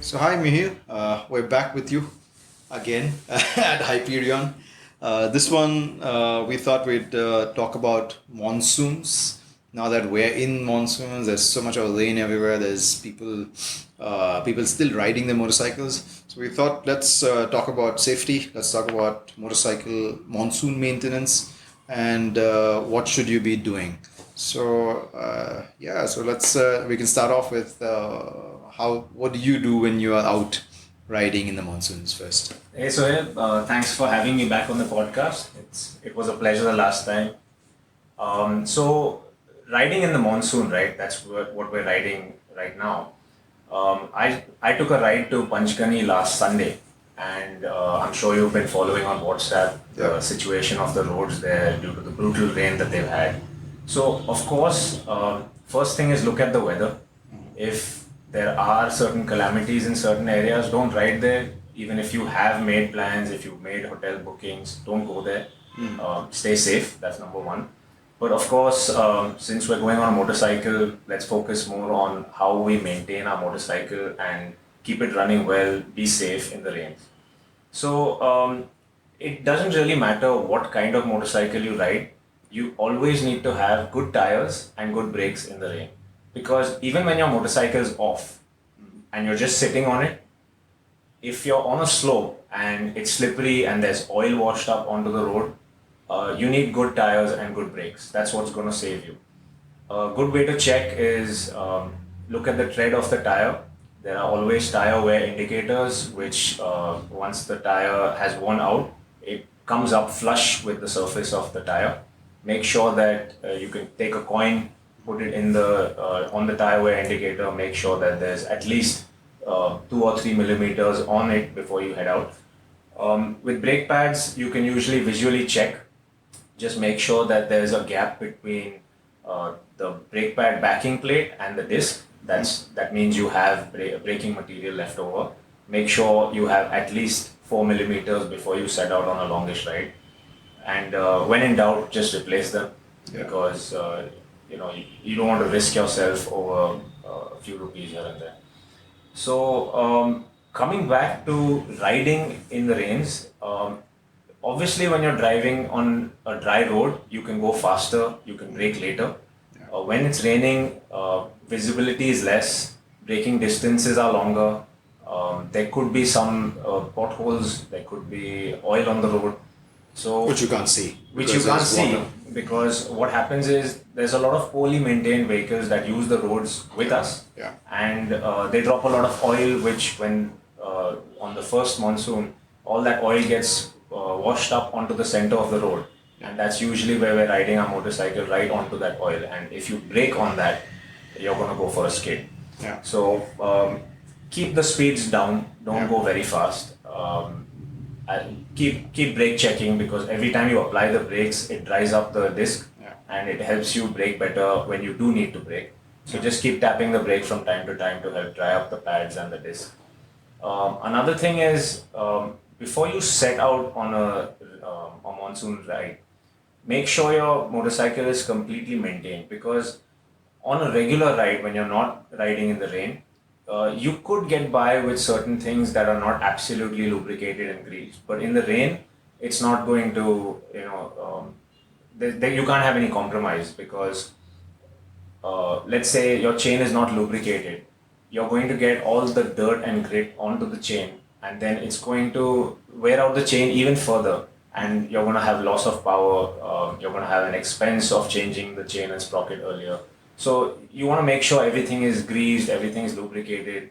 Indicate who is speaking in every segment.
Speaker 1: So hi Mihir, we're back with you again at Hyperion. This one we thought we'd talk about monsoons. Now that we're in monsoons, there's so much of rain everywhere. There's people still riding their motorcycles. So we thought let's talk about safety. Let's talk about motorcycle monsoon maintenance and what should you be doing. So let's we can start off with how what do you do when you are out riding in the monsoons first?
Speaker 2: Hey Sohail, thanks for having me back on the podcast. It was a pleasure the last time. So riding in the monsoon, right? That's what we're riding right now. I took a ride to Panchgani last Sunday, and I'm sure you've been following on WhatsApp the situation of the roads there due to the brutal rain that they've had. So of course, first thing is look at the weather. If there are certain calamities in certain areas, don't ride there. Even if you have made plans, if you've made hotel bookings, don't go there. Stay safe. That's number one. But of course, since we're going on a motorcycle, let's focus more on how we maintain our motorcycle and keep it running well, be safe in the rains. So it doesn't really matter what kind of motorcycle you ride. You always need to have good tires and good brakes in the rain. Because even when your motorcycle is off and you're just sitting on it, if you're on a slope and it's slippery and there's oil washed up onto the road, you need good tires and good brakes. That's what's going to save you. A good way to check is look at the tread of the tire. There are always tire wear indicators, which once the tire has worn out, it comes up flush with the surface of the tire. Make sure that you can take a coin, put it in the on the tire wear indicator. Make sure that there's at least 2 or 3 millimeters on it before you head out. With brake pads, you can usually visually check. Just make sure that there's a gap between the brake pad backing plate and the disc. That means you have braking material left over. Make sure you have at least 4 millimeters before you set out on a longish ride. And when in doubt, just replace them because you don't want to risk yourself over a few rupees here and there. So coming back to riding in the rains, obviously when you're driving on a dry road, you can go faster, you can brake later. When it's raining, visibility is less, braking distances are longer. There could be some potholes, there could be oil on the road. So
Speaker 1: Which you can't see.
Speaker 2: Which you can't see because what happens is there's a lot of poorly maintained vehicles that use the roads with us, and they drop a lot of oil, which when on the first monsoon, all that oil gets washed up onto the center of the road, and that's usually where we're riding our motorcycle right onto that oil, and if you brake on that, you're gonna go for a skid. So keep the speeds down, don't go very fast. And keep brake checking because every time you apply the brakes, it dries up the disc and it helps you brake better when you do need to brake. So just keep tapping the brake from time to time to help dry up the pads and the disc. Another thing is before you set out on a monsoon ride, make sure your motorcycle is completely maintained because on a regular ride when you're not riding in the rain, you could get by with certain things that are not absolutely lubricated and greased, but in the rain, it's not going to, you can't have any compromise because let's say your chain is not lubricated, you're going to get all the dirt and grit onto the chain, and then it's going to wear out the chain even further, and you're going to have loss of power, you're going to have an expense of changing the chain and sprocket earlier. So you want to make sure everything is greased, everything is lubricated.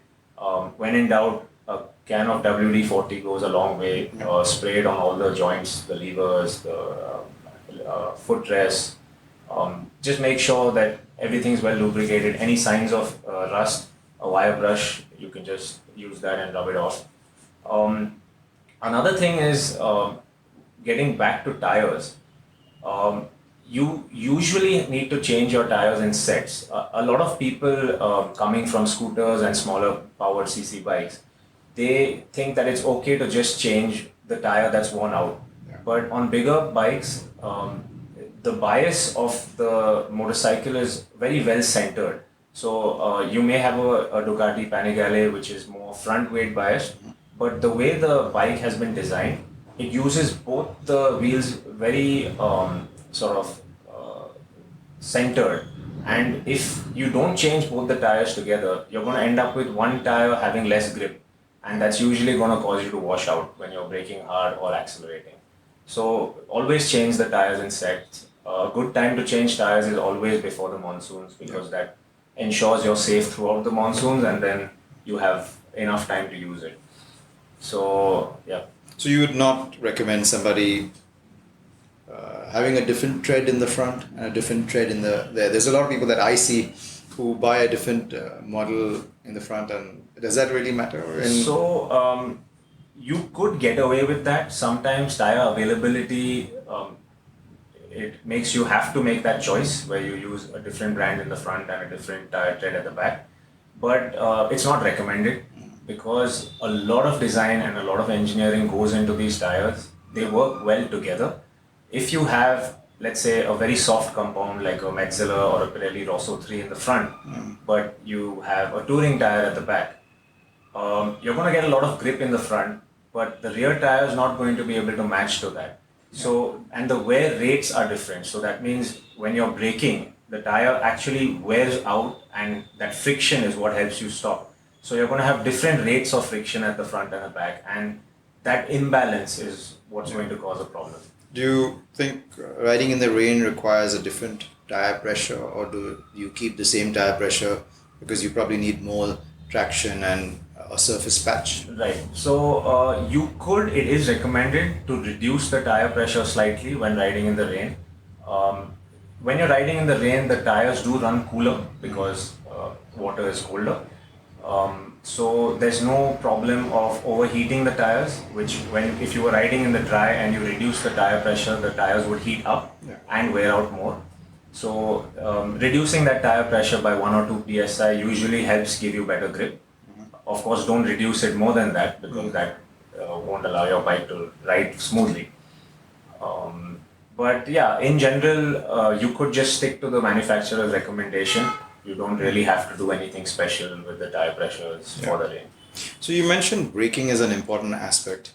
Speaker 2: When in doubt, a can of WD-40 goes a long way. Spray it on all the joints, the levers, the footrests. Just make sure that everything is well lubricated. Any signs of rust, a wire brush, you can just use that and rub it off. Another thing is getting back to tires. You usually need to change your tires in sets. A lot of people coming from scooters and smaller powered CC bikes, they think that it's okay to just change the tire that's worn out. But on bigger bikes, the bias of the motorcycle is very well centered. So you may have a Ducati Panigale which is more front weight biased, but the way the bike has been designed, it uses both the wheels very sort of centered. And if you don't change both the tires together, you're going to end up with one tire having less grip, and that's usually going to cause you to wash out when you're braking hard or accelerating. So always change the tires in sets. A good time to change tires is always before the monsoons, because that ensures you're safe throughout the monsoons, and then you have enough time to use it. So yeah.
Speaker 1: So you would not recommend somebody having a different tread in the front and a different tread in the there. There's a lot of people that I see who buy a different model in the front, and does that really matter?
Speaker 2: So you could get away with that. Sometimes tire availability, it makes you have to make that choice where you use a different brand in the front and a different tire tread at the back. But it's not recommended, because a lot of design and a lot of engineering goes into these tires. They work well together. If you have, let's say, a very soft compound like a Metzeler or a Pirelli Rosso 3 in the front, but you have a touring tire at the back, you're going to get a lot of grip in the front, but the rear tire is not going to be able to match to that. So, and the wear rates are different. So that means when you're braking, the tire actually wears out, and that friction is what helps you stop. So you're going to have different rates of friction at the front and the back, and that imbalance is what's going to cause a problem.
Speaker 1: Do you think riding in the rain requires a different tire pressure, or do you keep the same tire pressure because you probably need more traction and a surface patch?
Speaker 2: Right. So it is recommended to reduce the tire pressure slightly when riding in the rain. When you're riding in the rain, the tires do run cooler because water is colder. So there's no problem of overheating the tires, which if you were riding in the dry and you reduce the tire pressure, the tires would heat up and wear out more. So reducing that tire pressure by 1 or 2 psi usually helps give you better grip. Of course, don't reduce it more than that, because that won't allow your bike to ride smoothly. But yeah, in general, you could just stick to the manufacturer's recommendation. You don't really have to do anything special with the tire pressures for the rain.
Speaker 1: So you mentioned braking as an important aspect.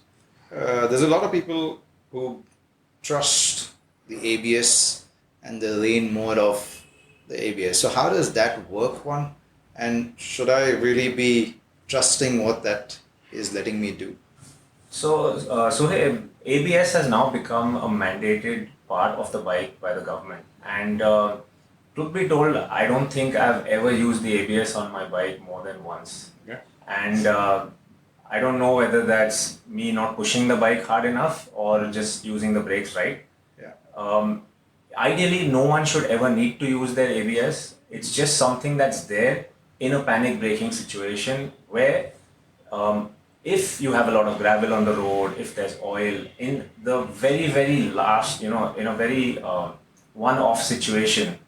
Speaker 1: There's a lot of people who trust the ABS and the lane mode of the ABS. So how does that work, one? And should I really be trusting what that is letting me do?
Speaker 2: So hey, ABS has now become a mandated part of the bike by the government. And truth be told, I don't think I've ever used the ABS on my bike more than once.
Speaker 1: Yeah.
Speaker 2: And I don't know whether that's me not pushing the bike hard enough or just using the brakes right.
Speaker 1: Yeah.
Speaker 2: Ideally, no one should ever need to use their ABS. It's just something that's there in a panic braking situation where if you have a lot of gravel on the road, if there's oil, in the very, very last, in a very one-off situation,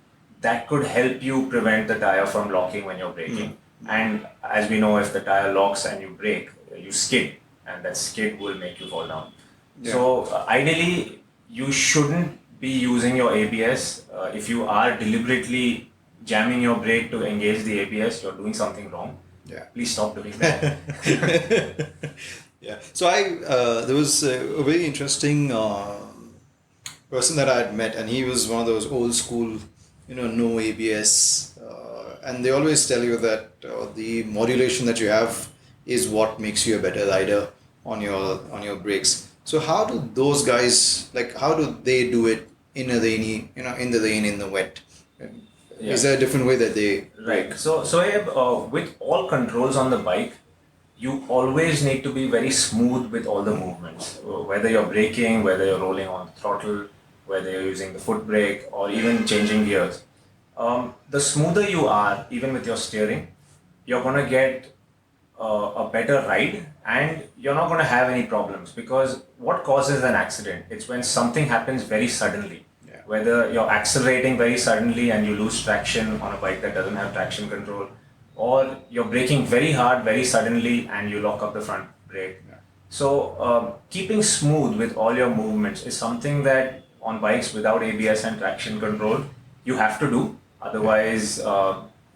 Speaker 2: that could help you prevent the tire from locking when you're braking. And as we know, if the tire locks and you brake, you skid, and that skid will make you fall down. Yeah. So ideally, you shouldn't be using your ABS. If you are deliberately jamming your brake to engage the ABS, you're doing something wrong.
Speaker 1: Yeah.
Speaker 2: Please stop doing that.
Speaker 1: Yeah. So there was a very interesting person that I had met, and he was one of those old school, no ABS, and they always tell you that the modulation that you have is what makes you a better rider on your brakes. So how do those guys, how do they do it in a rainy, in the rain, in the wet? Yeah. Is there a different way that they
Speaker 2: brake? Right. So with all controls on the bike, you always need to be very smooth with all the movements. Whether you're braking, whether you're rolling on the throttle, whether you're using the foot brake, or even changing gears. The smoother you are, even with your steering, you're going to get a better ride, and you're not going to have any problems, because what causes an accident? It's when something happens very suddenly. Yeah. Whether you're accelerating very suddenly and you lose traction on a bike that doesn't have traction control, or you're braking very hard very suddenly and you lock up the front brake. Yeah. So keeping smooth with all your movements is something that on bikes without ABS and traction control you have to do. Otherwise,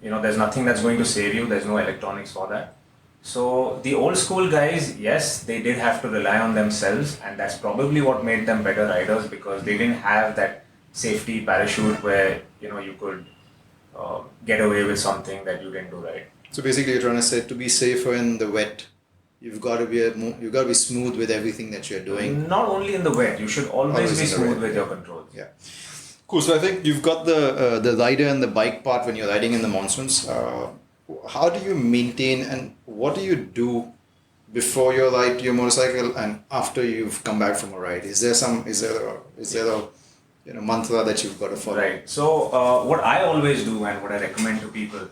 Speaker 2: there's nothing that's going to save you. There's no electronics for that. So the old school guys, yes, they did have to rely on themselves, and that's probably what made them better riders, because they didn't have that safety parachute where you could get away with something that you didn't do right.
Speaker 1: So basically, you're trying to say to be safer in the wet, you've got to be you've got to be smooth with everything that you're doing.
Speaker 2: Not only in the wet, you should always be smooth with your controls.
Speaker 1: Yeah. Cool. So I think you've got the rider and the bike part when you're riding in the monsoons. How do you maintain and what do you do before you ride your motorcycle and after you've come back from a ride? Is there a mantra that you've got to follow?
Speaker 2: Right. So what I always do and what I recommend to people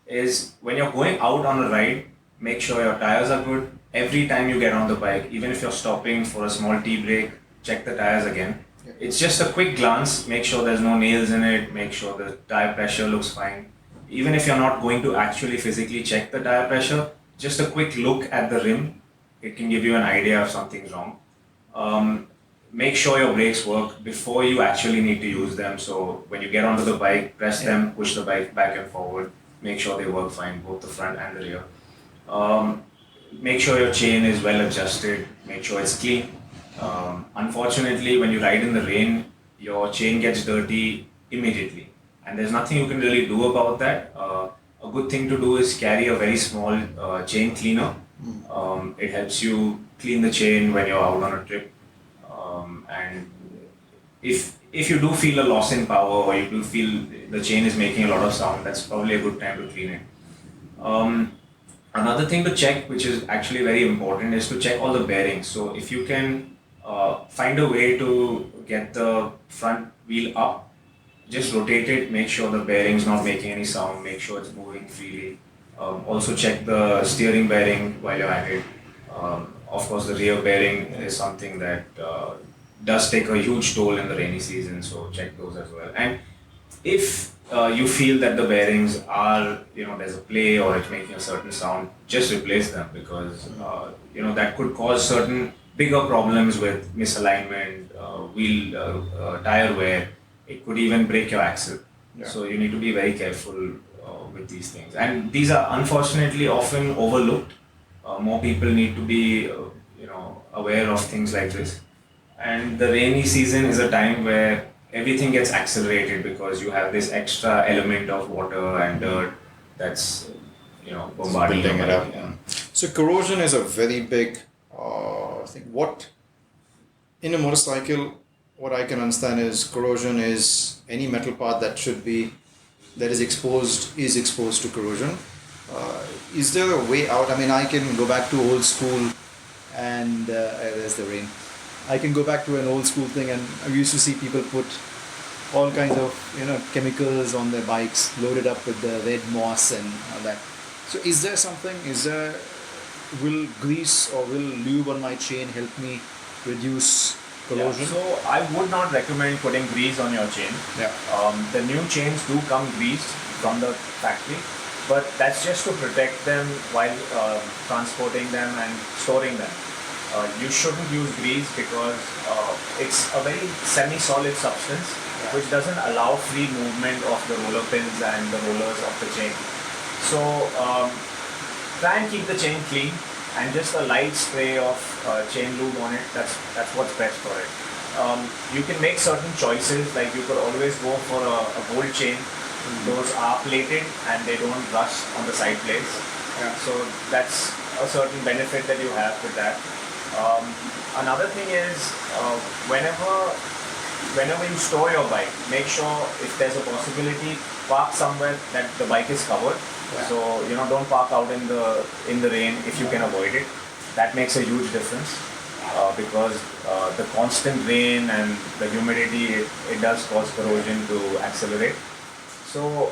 Speaker 2: is when you're going out on a ride, make sure your tires are good. Every time you get on the bike, even if you're stopping for a small tea break, check the tires again.
Speaker 1: Yeah.
Speaker 2: It's just a quick glance, make sure there's no nails in it, make sure the tire pressure looks fine. Even if you're not going to actually physically check the tire pressure, just a quick look at the rim, it can give you an idea if something's wrong. Make sure your brakes work before you actually need to use them. So when you get onto the bike, press them, push the bike back and forward, make sure they work fine, both the front and the rear. Make sure your chain is well adjusted, make sure it's clean. Unfortunately, when you ride in the rain, your chain gets dirty immediately, and there's nothing you can really do about that. A good thing to do is carry a very small chain cleaner. It helps you clean the chain when you're out on a trip. And if you do feel a loss in power, or you do feel the chain is making a lot of sound, that's probably a good time to clean it. Another thing to check, which is actually very important, is to check all the bearings. So if you can find a way to get the front wheel up, just rotate it, make sure the bearing's not making any sound, make sure it's moving freely. Also check the steering bearing while you're at it. Of course, the rear bearing is something that does take a huge toll in the rainy season, so check those as well. And if you feel that the bearings are, there's a play or it's making a certain sound, just replace them, because that could cause certain bigger problems with misalignment, wheel, tire wear. It could even break your axle. Yeah. So you need to be very careful with these things. And these are unfortunately often overlooked. More people need to be, aware of things like this. And the rainy season is a time where everything gets accelerated because you have this extra element of water and dirt that's, bombarding
Speaker 1: building it up.
Speaker 2: Yeah.
Speaker 1: So corrosion is a very big thing. What in a motorcycle, what I can understand is corrosion is any metal part that is exposed to corrosion. Is there a way out? I mean, I can go back to old school, and there's the rain. I can go back to an old school thing, and I used to see people put all kinds of chemicals on their bikes, loaded up with the red moss and all that. So is there something? Will grease or will lube on my chain help me reduce corrosion?
Speaker 2: Yeah, so I would not recommend putting grease on your chain.
Speaker 1: Yeah.
Speaker 2: The new chains do come greased from the factory, but that's just to protect them while transporting them and storing them. You shouldn't use grease because it's a very semi-solid substance which doesn't allow free movement of the roller pins and the rollers of the chain. So try and keep the chain clean, and just a light spray of chain lube on it, that's what's best for it. You can make certain choices, like you could always go for a gold chain. Those are plated and they don't rust on the side plates. Yeah. So that's a certain benefit that you have with that. Another thing is whenever you store your bike, make sure if there's a possibility, park somewhere that the bike is covered. Yeah. So don't park out in the rain if you can avoid it. That makes a huge difference because the constant rain and the humidity, it does cause corrosion to accelerate. So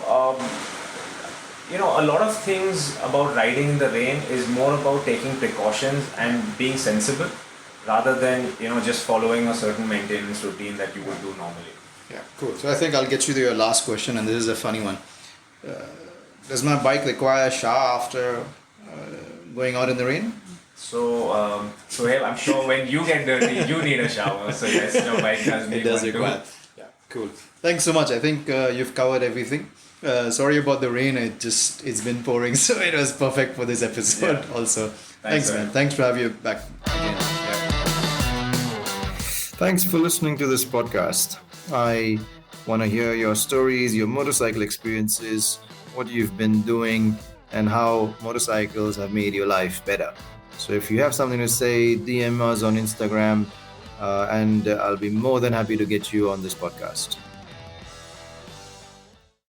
Speaker 2: a lot of things about riding in the rain is more about taking precautions and being sensible, rather than just following a certain maintenance routine that you would do normally.
Speaker 1: Yeah, cool. So I think I'll get you to your last question, and this is a funny one. Does my bike require a shower after going out in the rain?
Speaker 2: So, I'm sure when you get dirty, you need a shower. So yes, your bike does need
Speaker 1: it does
Speaker 2: one
Speaker 1: require.
Speaker 2: too.
Speaker 1: Yeah, cool. Thanks so much. I think you've covered everything. Sorry about the rain. It's been pouring, so it was perfect for this episode.
Speaker 2: Yeah.
Speaker 1: Also,
Speaker 2: Thanks,
Speaker 1: man.
Speaker 2: man.
Speaker 1: Thanks for having you back again. Thanks for listening to this podcast. I want to hear your stories, your motorcycle experiences, what you've been doing, and how motorcycles have made your life better. So if you have something to say, DM us on Instagram, and I'll be more than happy to get you on this podcast.